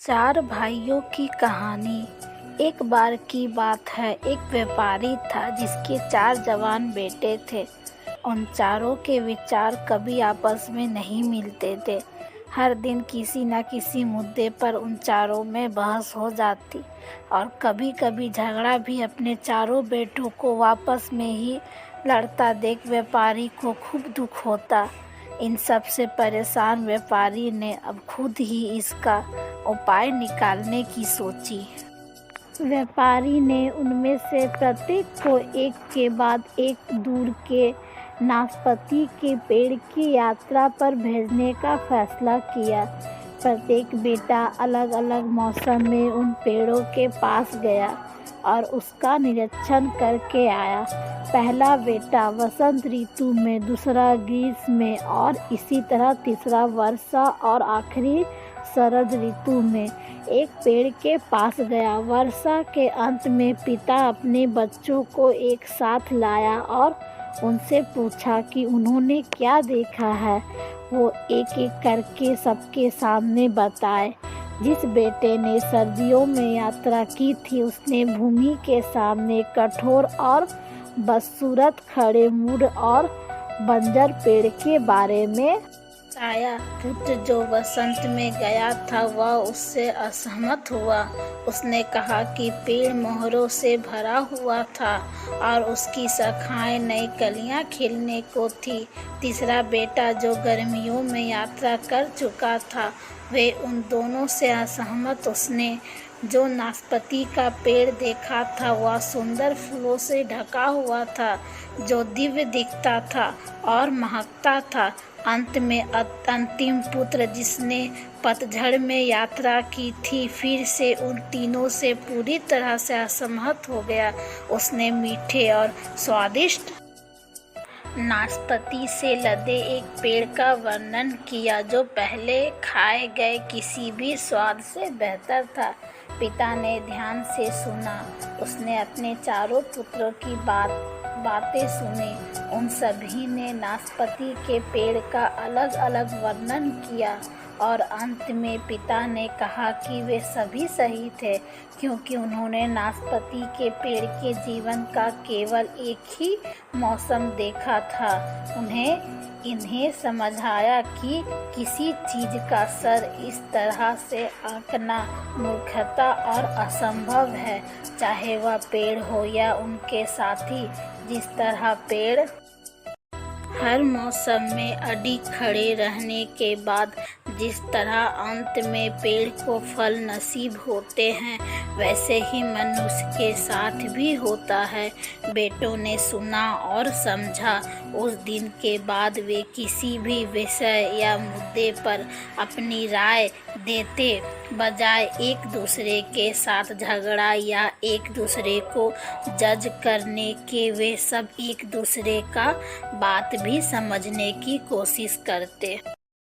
चार भाइयों की कहानी। एक बार की बात है, एक व्यापारी था जिसके चार जवान बेटे थे। उन चारों के विचार कभी आपस में नहीं मिलते थे। हर दिन किसी न किसी मुद्दे पर उन चारों में बहस हो जाती और कभी कभी झगड़ा भी। अपने चारों बेटों को आपस में ही लड़ता देख व्यापारी को खूब दुख होता। इन सब से परेशान व्यापारी ने अब खुद ही इसका उपाय निकालने की सोची। व्यापारी ने उनमें से प्रत्येक को एक के बाद एक दूर के नाशपाती के पेड़ की यात्रा पर भेजने का फैसला किया। प्रत्येक बेटा अलग अलग मौसम में उन पेड़ों के पास गया और उसका निरीक्षण करके आया। पहला बेटा वसंत ऋतु में, दूसरा ग्रीष्म में और इसी तरह तीसरा वर्षा और आखिरी शरद ऋतु में एक पेड़ के पास गया। वर्षा के अंत में पिता अपने बच्चों को एक साथ लाया और उनसे पूछा कि उन्होंने क्या देखा है। वो एक एक करके सबके सामने बताए। जिस बेटे ने सर्दियों में यात्रा की थी उसने भूमि के सामने कठोर और बदसूरत खड़े मूड और बंजर पेड़ के बारे में बताया। पुत्र जो वसंत में गया था वह उससे असहमत हुआ। उसने कहा कि पेड़ मोहरों से भरा हुआ था और उसकी शाखाएं नई कलियां खिलने को थी। तीसरा बेटा जो गर्मियों में यात्रा कर चुका था वे उन दोनों से असहमत। उसने जो नाशपाती का पेड़ देखा था वह सुंदर फूलों से ढका हुआ था जो दिव्य दिखता था और महकता था। अंत में अंतिम पुत्र जिसने पतझड़ में यात्रा की थी फिर से उन तीनों से पूरी तरह से असहमत हो गया। उसने मीठे और स्वादिष्ट नाशपाती से लदे एक पेड़ का वर्णन किया जो पहले खाए गए किसी भी स्वाद से बेहतर था। पिता ने ध्यान से सुना। उसने अपने चारों पुत्रों की बातें सुनी। उन सभी ने नाशपाती के पेड़ का अलग अलग वर्णन किया और अंत में पिता ने कहा कि वे सभी सही थे क्योंकि उन्होंने नाशपाती के पेड़ के जीवन का केवल एक ही मौसम देखा था। इन्हें समझ आया कि किसी चीज का सर इस तरह से आंकना मूर्खता और असंभव है, चाहे वह पेड़ हो या उनके साथी। जिस तरह पेड़ हर मौसम में अडिग खड़े रहने के बाद जिस तरह अंत में पेड़ को फल नसीब होते हैं वैसे ही मनुष्य के साथ भी होता है। बेटों ने सुना और समझा। उस दिन के बाद वे किसी भी विषय या मुद्दे पर अपनी राय देते बजाय एक दूसरे के साथ झगड़ा या एक दूसरे को जज करने के वे सब एक दूसरे का बात भी समझने की कोशिश करते।